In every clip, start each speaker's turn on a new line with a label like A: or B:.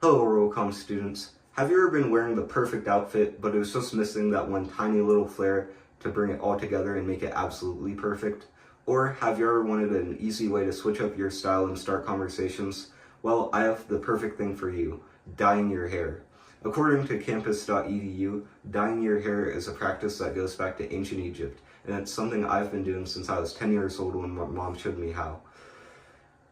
A: Hello Rollcom students. Have you ever been wearing the perfect outfit, but it was just missing that one tiny little flair to bring it all together and make it absolutely perfect? Or have you ever wanted an easy way to switch up your style and start conversations? Well, I have the perfect thing for you, dyeing your hair. According to campus.edu, dyeing your hair is a practice that goes back to ancient Egypt, and it's something I've been doing since I was 10 years old when my mom showed me how.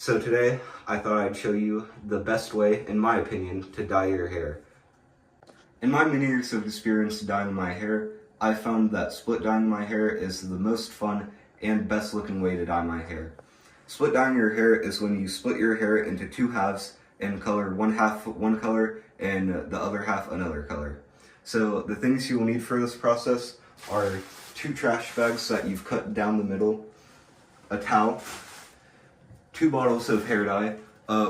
A: So today, I thought I'd show you the best way, in my opinion, to dye your hair. In my many years of experience dyeing my hair, I found that split dyeing my hair is the most fun and best looking way to dye my hair. Split dyeing your hair is when you split your hair into two halves and color one half one color and the other half another color. So the things you will need for this process are 2 trash bags that you've cut down the middle, a towel, 2 bottles of hair dye.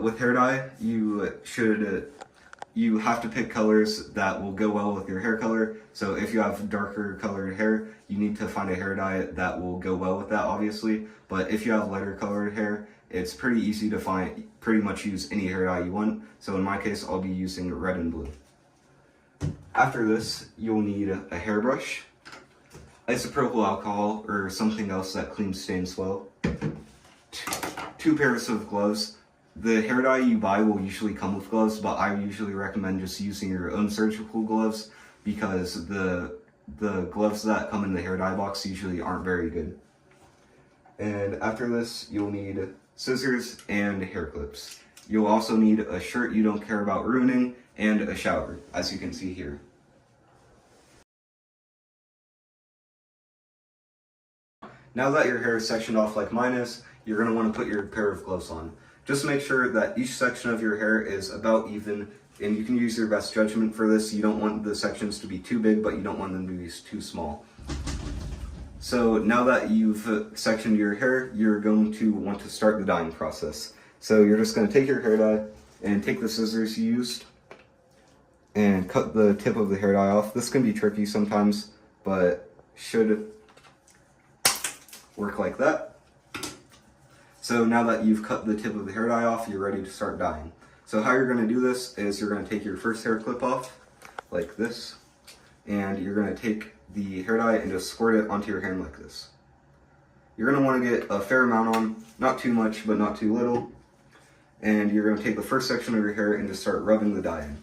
A: With hair dye, you have to pick colors that will go well with your hair color. So if you have darker colored hair, you need to find a hair dye that will go well with that, obviously. But if you have lighter colored hair, it's pretty easy to find, pretty much use any hair dye you want. So in my case, I'll be using red and blue. After this, you'll need a hairbrush, isopropyl alcohol or something else that cleans stains well, 2 pairs of gloves. The hair dye you buy will usually come with gloves, but I usually recommend just using your own surgical gloves because the gloves that come in the hair dye box usually aren't very good. And after this, you'll need scissors and hair clips. You'll also need a shirt you don't care about ruining and a shower, as you can see here. Now that your hair is sectioned off like mine is, you're going to want to put your pair of gloves on. Just make sure that each section of your hair is about even, and you can use your best judgment for this. You don't want the sections to be too big, but you don't want them to be too small. So now that you've sectioned your hair, you're going to want to start the dyeing process. So you're just going to take your hair dye and take the scissors you used and cut the tip of the hair dye off. This can be tricky sometimes, but should work like that. So now that you've cut the tip of the hair dye off, you're ready to start dyeing. So how you're going to do this is you're going to take your first hair clip off, like this, and you're going to take the hair dye and just squirt it onto your hand like this. You're going to want to get a fair amount on, not too much, but not too little. And you're going to take the first section of your hair and just start rubbing the dye in.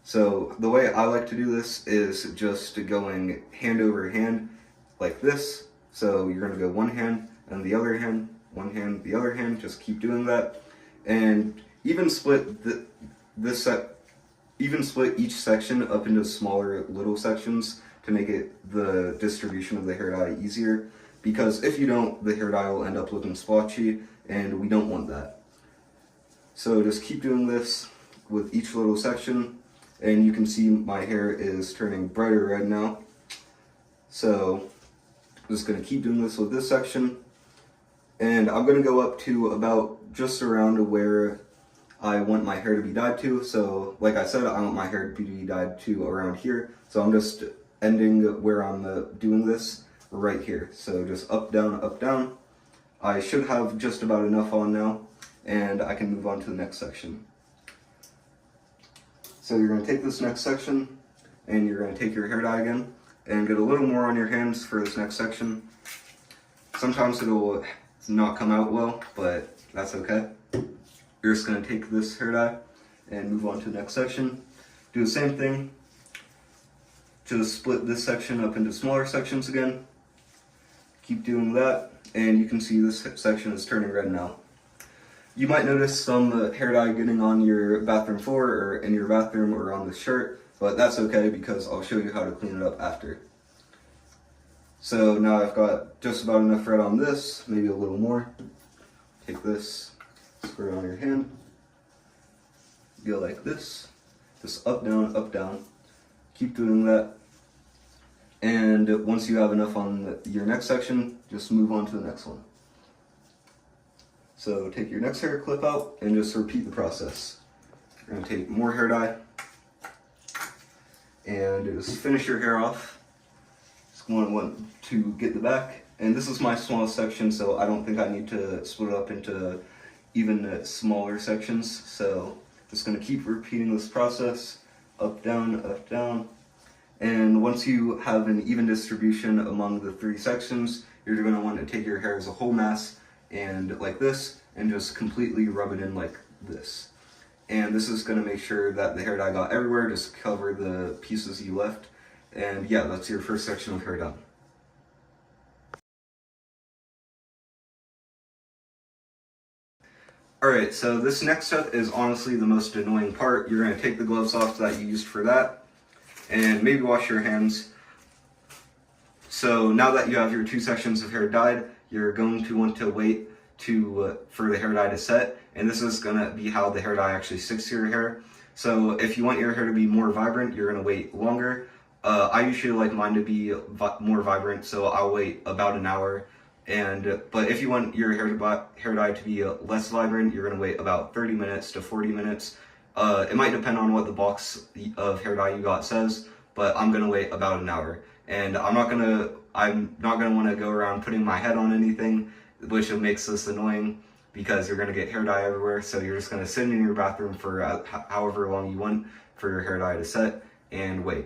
A: So the way I like to do this is just going hand over hand, like this. So you're going to go one hand and the other hand, one hand, the other hand, just keep doing that. And even split each section up into smaller little sections to make it the distribution of the hair dye easier. Because if you don't, the hair dye will end up looking splotchy, and we don't want that. So just keep doing this with each little section, and you can see my hair is turning brighter red now. So I'm just going to keep doing this with this section. And I'm going to go up to about just around where I want my hair to be dyed to. So like I said, I want my hair to be dyed to around here. So I'm just ending where I'm doing this right here. So just up, down, up, down. I should have just about enough on now, and I can move on to the next section. So you're going to take this next section, and you're going to take your hair dye again, and get a little more on your hands for this next section. Sometimes it'll not come out well, but that's okay. You're just going to take this hair dye and move on to the next section. Do the same thing. Just split this section up into smaller sections again. Keep doing that, and you can see this section is turning red now. You might notice some hair dye getting on your bathroom floor or in your bathroom or on the shirt, but that's okay because I'll show you how to clean it up after. So now I've got just about enough red on this, maybe a little more. Take this, squirt it on your hand. Go like this, just up, down. Keep doing that. And once you have enough on your next section, just move on to the next one. So take your next hair clip out and just repeat the process. You're going to take more hair dye and just finish your hair off. Just want to get the back. And this is my smallest section, so I don't think I need to split it up into even smaller sections. So Just going to keep repeating this process, up, down. And once you have an even distribution among the 3 sections, you're going to want to take your hair as a whole mass and like this, and just completely rub it in like this. And this is going to make sure that the hair dye got everywhere, just cover the pieces you left. And yeah, that's your first section of hair done. Alright, so this next step is honestly the most annoying part. You're going to take the gloves off that you used for that, and maybe wash your hands. So now that you have your 2 sections of hair dyed, you're going to want to wait for the hair dye to set, and this is going to be how the hair dye actually sticks to your hair. So if you want your hair to be more vibrant, you're going to wait longer. I usually like mine to be more vibrant, so I'll wait about an hour. But if you want your hair dye to be less vibrant, you're going to wait about 30 minutes to 40 minutes. It might depend on what the box of hair dye you got says, but I'm going to wait about an hour. And I'm not going to want to go around putting my head on anything, which makes this annoying because you're going to get hair dye everywhere. So you're just going to sit in your bathroom for however long you want for your hair dye to set and wait.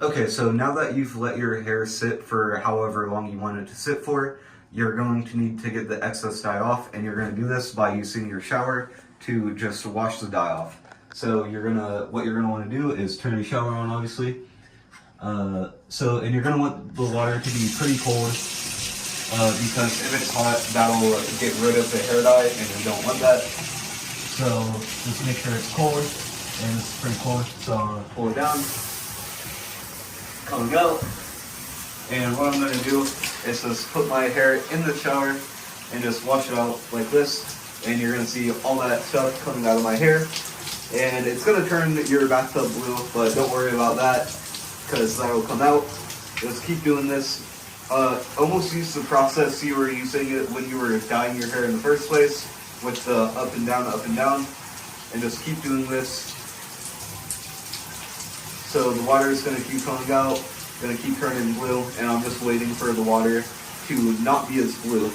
A: Okay, so now that you've let your hair sit for however long you want it to sit for, you're going to need to get the excess dye off, and you're going to do this by using your shower to just wash the dye off. So what you're gonna want to do is turn your shower on, obviously. And you're gonna want the water to be pretty cold, because if it's hot, that'll get rid of the hair dye, and you don't want that. So just make sure it's cold, and it's pretty cold. So I'm gonna pull it down. Come and go. And what I'm going to do is just put my hair in the shower and just wash it out like this. And you're going to see all that stuff coming out of my hair. And it's going to turn your bathtub blue, but don't worry about that because that will come out. Just keep doing this. Almost use the process you were using it when you were dyeing your hair in the first place with the up and down, and just keep doing this. So the water is going to keep coming out, going to keep turning blue, and I'm just waiting for the water to not be as blue.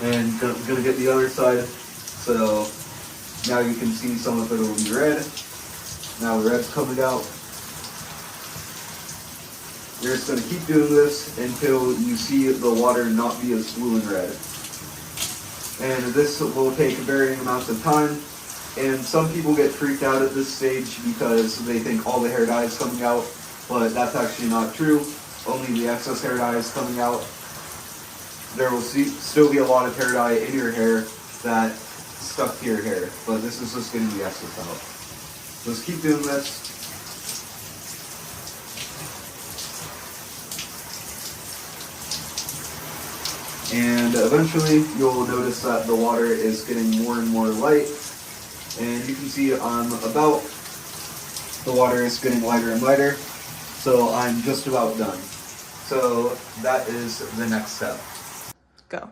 A: And going to get the other side, so now you can see some of it will be red. Now the red's coming out. You're just going to keep doing this until you see the water not be as blue and red. And this will take varying amounts of time. And some people get freaked out at this stage because they think all the hair dye is coming out, but that's actually not true. Only the excess hair dye is coming out. There will still be a lot of hair dye in your hair that stuck to your hair, but this is just getting the excess out. Just keep doing this. And eventually you'll notice that the water is getting more and more light. And you can see the water is getting lighter and lighter, so I'm just about done. So that is the next step.
B: Go.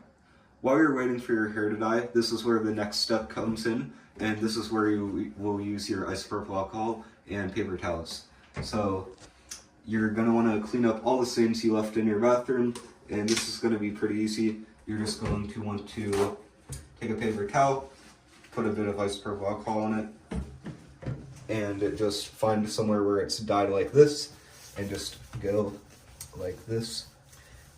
A: While you're waiting for your hair to dye, this is where the next step comes in, and this is where you will use your isopropyl alcohol and paper towels. So you're going to want to clean up all the stains you left in your bathroom, and this is going to be pretty easy. You're just going to want to take a paper towel, put a bit of isopropyl alcohol on it, and just find somewhere where it's dyed like this, and just go like this.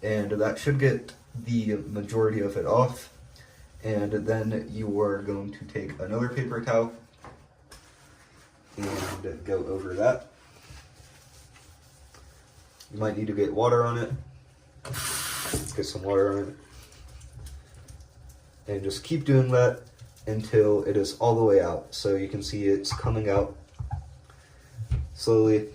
A: And that should get the majority of it off. And then you are going to take another paper towel and go over that. You might need to get water on it. Get some water on it. And just keep doing that until it is all the way out. So you can see it's coming out slowly.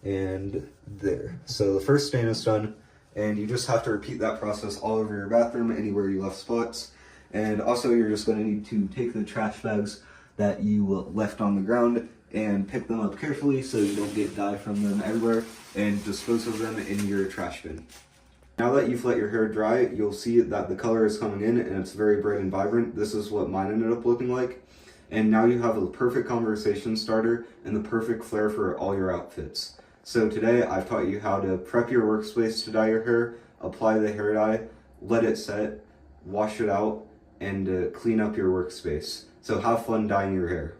A: And there. So the first stain is done, and you just have to repeat that process all over your bathroom, anywhere you left spots. And also you're just going to need to take the trash bags that you left on the ground and pick them up carefully so you don't get dye from them everywhere, and dispose of them in your trash bin. Now that you've let your hair dry, you'll see that the color is coming in and it's very bright and vibrant. This is what mine ended up looking like. And now you have a perfect conversation starter and the perfect flair for all your outfits. So today I've taught you how to prep your workspace to dye your hair, apply the hair dye, let it set, wash it out, and clean up your workspace. So have fun dyeing your hair.